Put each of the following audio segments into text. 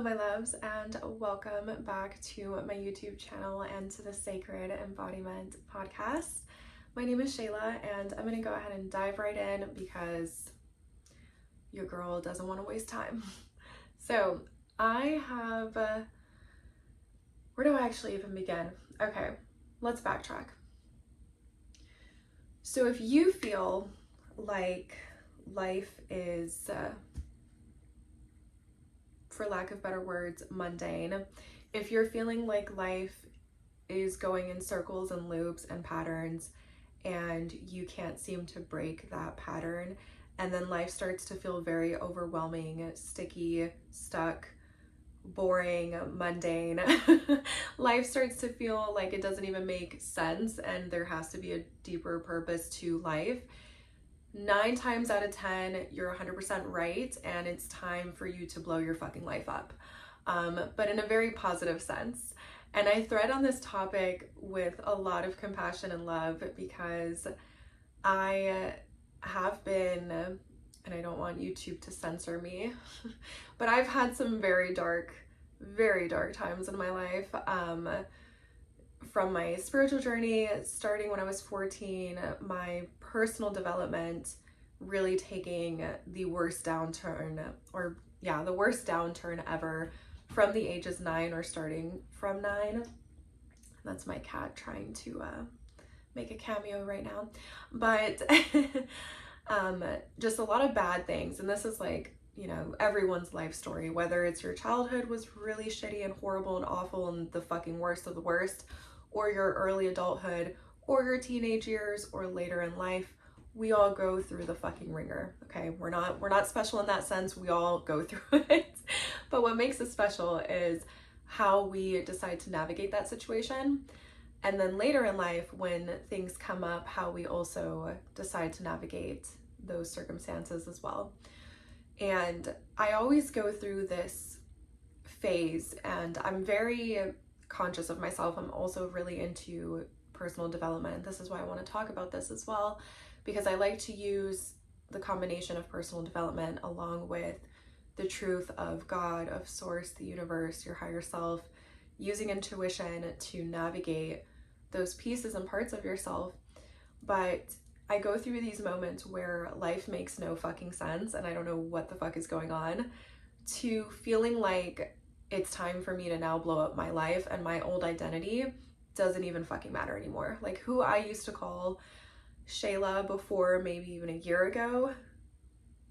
my loves, and welcome back to my YouTube channel and to the Sacred Embodiment Podcast. My name is Sheila, and I'm going to go ahead and dive right in because your girl doesn't want to waste time. So I have, where do I actually even begin? Okay, let's backtrack. So if you feel like life is, for lack of better words, mundane, if you're feeling like life is going in circles and loops and patterns and you can't seem to break that pattern, and then life starts to feel very overwhelming, sticky, stuck, boring, mundane, life starts to feel like it doesn't even make sense and there has to be a deeper purpose to life, 9 times out of 10, you're 100% right, and it's time for you to blow your fucking life up, but in a very positive sense. And I thread on this topic with a lot of compassion and love because I have been, and I don't want YouTube to censor me, but I've had some very dark times in my life, from my spiritual journey starting when I was 14, my personal development really taking the worst downturn, the worst downturn ever from the ages 9 or starting from 9. That's my cat trying to make a cameo right now. But just a lot of bad things. And this is like, you know, everyone's life story, whether it's your childhood was really shitty and horrible and awful and the fucking worst of the worst, or your early adulthood, or your teenage years, or later in life. We all go through the fucking ringer, okay? We're not special in that sense. We all go through it. But what makes us special is how we decide to navigate that situation. And then later in life, when things come up, how we also decide to navigate those circumstances as well. And I always go through this phase, and I'm very conscious of myself. I'm also really into personal development. This is why I want to talk about this as well, because I like to use the combination of personal development along with the truth of God, of Source, the universe, your higher self, using intuition to navigate those pieces and parts of yourself. But I go through these moments where life makes no fucking sense and I don't know what the fuck is going on, to feeling like it's time for me to now blow up my life and my old identity doesn't even fucking matter anymore. Like who I used to call Sheila before maybe even a year ago,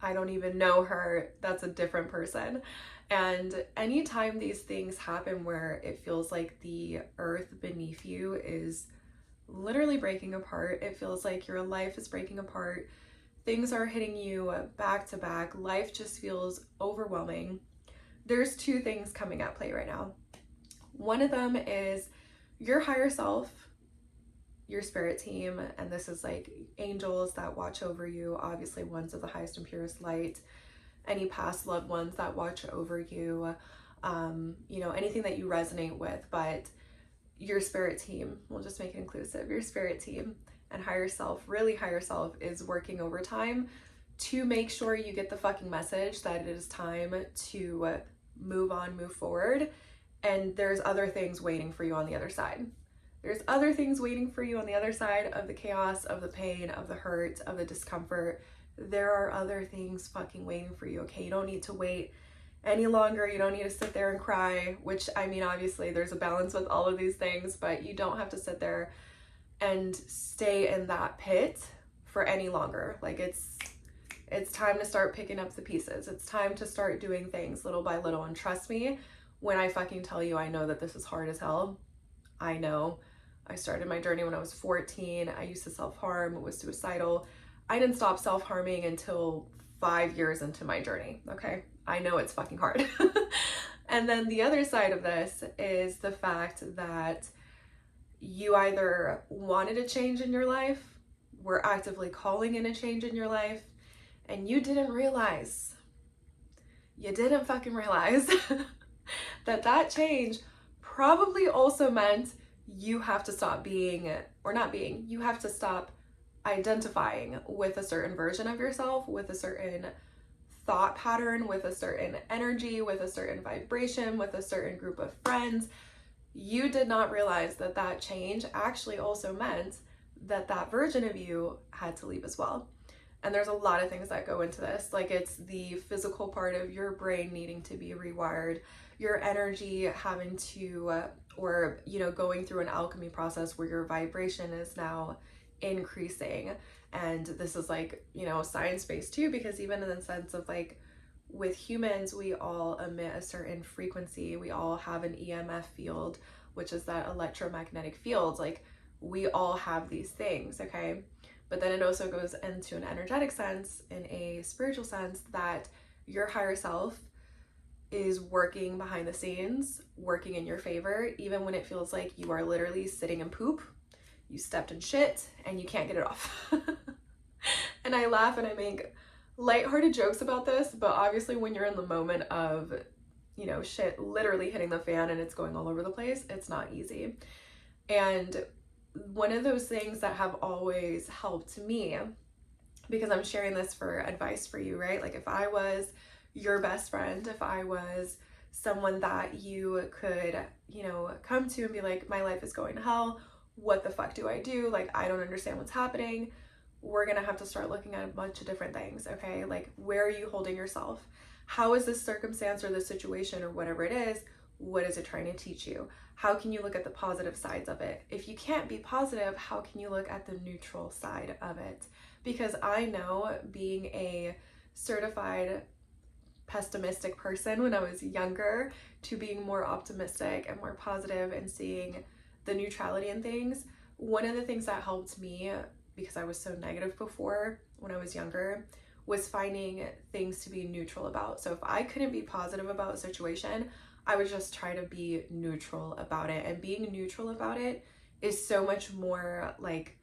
I don't even know her. That's a different person. And anytime these things happen where it feels like the earth beneath you is literally breaking apart, it feels like your life is breaking apart, things are hitting you back to back, life just feels overwhelming. There's 2 things coming at play right now. One of them is your higher self, your spirit team, and this is like angels that watch over you, obviously ones of the highest and purest light, any past loved ones that watch over you, you know, anything that you resonate with, but your spirit team, we'll just make it inclusive, your spirit team and higher self, really higher self, is working overtime to make sure you get the fucking message that it is time to move on, move forward. And there's other things waiting for you on the other side. There's other things waiting for you on the other side of the chaos, of the pain, of the hurt, of the discomfort. There are other things fucking waiting for you, okay? You don't need to wait any longer. You don't need to sit there and cry, which, I mean, obviously there's a balance with all of these things, but you don't have to sit there and stay in that pit for any longer. Like it's time to start picking up the pieces. It's time to start doing things little by little. And trust me, when I fucking tell you, I know that this is hard as hell. I know. I started my journey when I was 14. I used to self-harm, was suicidal. I didn't stop self-harming until 5 years into my journey, okay? I know it's fucking hard. And then the other side of this is the fact that you either wanted a change in your life, were actively calling in a change in your life, and you didn't fucking realize that change probably also meant you have to stop you have to stop identifying with a certain version of yourself, with a certain thought pattern with a certain energy, with a certain vibration, with a certain group of friends, you did not realize that that change actually also meant that that version of you had to leave as well. And there's a lot of things that go into this. Like, it's the physical part of your brain needing to be rewired, your energy having to, or, you know, going through an alchemy process where your vibration is now increasing. And this is like, you know, science-based too, because even in the sense of like, with humans, we all emit a certain frequency. We all have an EMF field, which is that electromagnetic field. Like, we all have these things, okay? But then it also goes into an energetic sense, in a spiritual sense, that your higher self is working behind the scenes, working in your favor, even when it feels like you are literally sitting in poop, you stepped in shit, and you can't get it off. And I laugh and I make lighthearted jokes about this, but obviously when you're in the moment of, you know, shit literally hitting the fan and it's going all over the place, it's not easy. And one of those things that have always helped me, because I'm sharing this for advice for you, right? Like, if I was your best friend, if I was someone that you could, you know, come to and be like, my life is going to hell, what the fuck do I do? Like, I don't understand what's happening. We're gonna have to start looking at a bunch of different things, okay? Like, where are you holding yourself? How is this circumstance or this situation or whatever it is, what is it trying to teach you? How can you look at the positive sides of it? If you can't be positive, how can you look at the neutral side of it? Because I know, being a certified pessimistic person when I was younger, to being more optimistic and more positive and seeing the neutrality in things, one of the things that helped me, because I was so negative before when I was younger, was finding things to be neutral about. So if I couldn't be positive about a situation, I would just try to be neutral about it. And being neutral about it is so much more like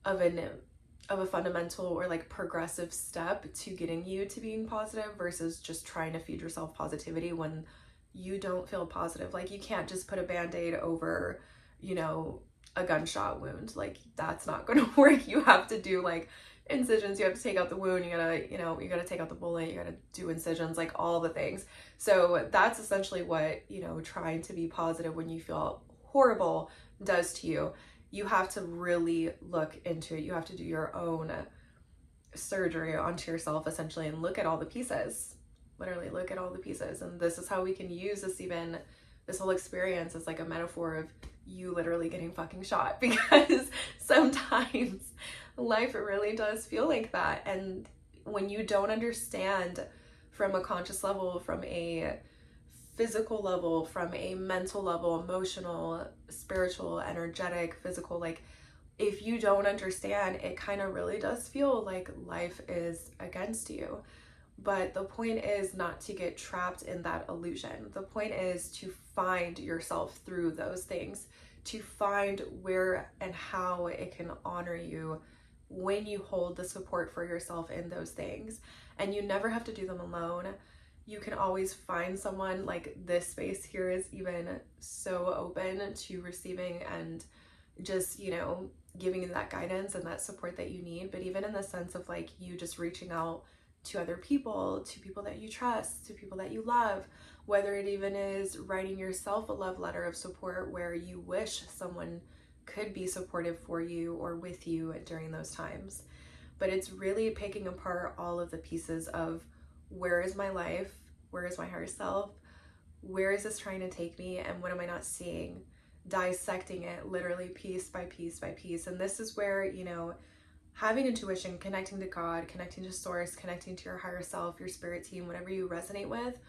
of a fundamental or like progressive step to getting you to being positive, versus just trying to feed yourself positivity when you don't feel positive. Like, you can't just put a band-aid over, you know, a gunshot wound. Like, that's not going to work. You have to do like incisions, you have to take out the wound, you gotta take out the bullet, you gotta do incisions, like all the things. So that's essentially what, you know, trying to be positive when you feel horrible does to you. You have to really look into it. You have to do your own surgery onto yourself, essentially, and look at all the pieces. Literally look at all the pieces. And this is how we can use this whole experience as like a metaphor of you literally getting fucking shot, because sometimes life really does feel like that. And when you don't understand from a conscious level, from a physical level, from a mental level, emotional, spiritual, energetic, physical, like, if you don't understand, it kind of really does feel like life is against you. But the point is not to get trapped in that illusion. The point is to find yourself through those things, to find where and how it can honor you when you hold the support for yourself in those things. And you never have to do them alone. You can always find someone. Like, this space here is even so open to receiving and just, you know, giving you that guidance and that support that you need. But even in the sense of like you just reaching out to other people, to people that you trust, to people that you love, whether it even is writing yourself a love letter of support where you wish someone could be supportive for you or with you during those times. But it's really picking apart all of the pieces of, where is my life? Where is my higher self? Where is this trying to take me? And what am I not seeing? Dissecting it literally piece by piece by piece. And this is where, you know, having intuition, connecting to God, connecting to source, connecting to your higher self, your spirit team, whatever you resonate with,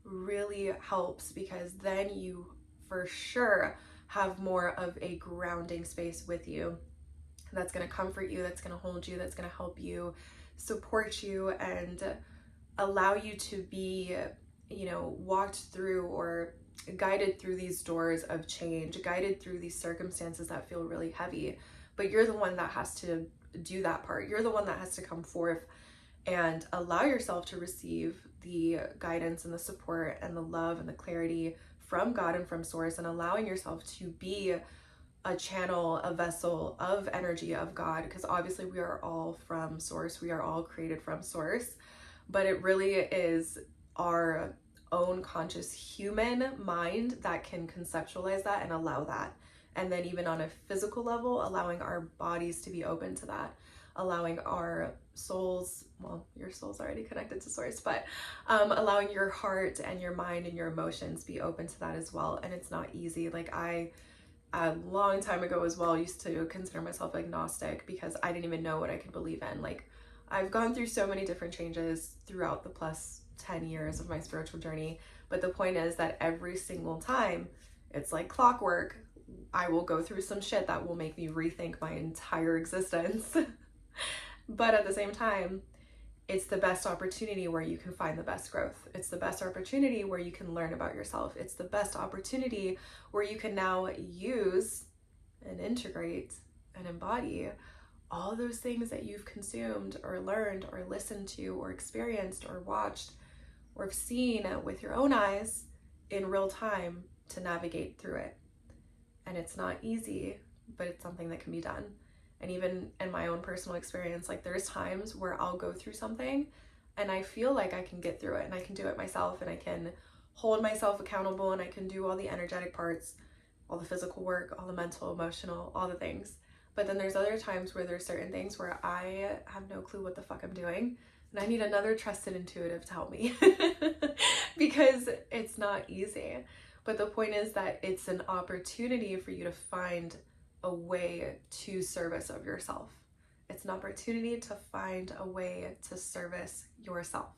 really helps, because then you for sure have more of a grounding space with you that's going to comfort you, that's going to hold you, that's going to help you, support you, and allow you to be, you know, walked through or guided through these doors of change, guided through these circumstances that feel really heavy. But you're the one that has to do that part. You're the one that has to come forth and allow yourself to receive the guidance and the support and the love and the clarity from God and from source, and allowing yourself to be a channel, a vessel of energy of God, because obviously we are all from source. We are all created from source. but it really is our own conscious human mind that can conceptualize that and allow that. And then even on a physical level, allowing our bodies to be open to that, allowing our souls, well, your soul's already connected to source, but allowing your heart and your mind and your emotions be open to that as well. And it's not easy. Like I, a long time ago as well, used to consider myself agnostic because I didn't even know what I could believe in. Like I've gone through so many different changes throughout the plus 10 years of my spiritual journey. But the point is that every single time, it's like clockwork, I will go through some shit that will make me rethink my entire existence. But at the same time, it's the best opportunity where you can find the best growth. It's the best opportunity where you can learn about yourself. It's the best opportunity where you can now use and integrate and embody all those things that you've consumed or learned or listened to or experienced or watched or seen with your own eyes in real time to navigate through it. And it's not easy, but it's something that can be done. And even in my own personal experience, like there's times where I'll go through something and I feel like I can get through it and I can do it myself and I can hold myself accountable and I can do all the energetic parts, all the physical work, all the mental, emotional, all the things. But then there's other times where there's certain things where I have no clue what the fuck I'm doing and I need another trusted intuitive to help me because it's not easy. But the point is that it's an opportunity for you to find a way to service of yourself. It's an opportunity to find a way to service yourself.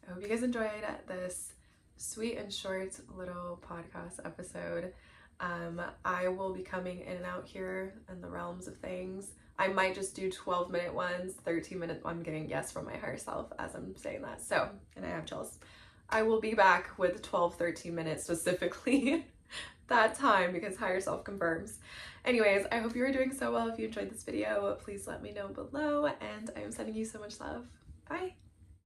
I hope you guys enjoyed this sweet and short little podcast episode. I will be coming in and out here in the realms of things. I might just do 12-minute ones, 13-minute. I'm getting yes from my higher self as I'm saying that. So, and I have chills. I will be back with 12, 13 minutes specifically that time because higher self confirms. Anyways, I hope you are doing so well. If you enjoyed this video, please let me know below and I am sending you so much love. Bye.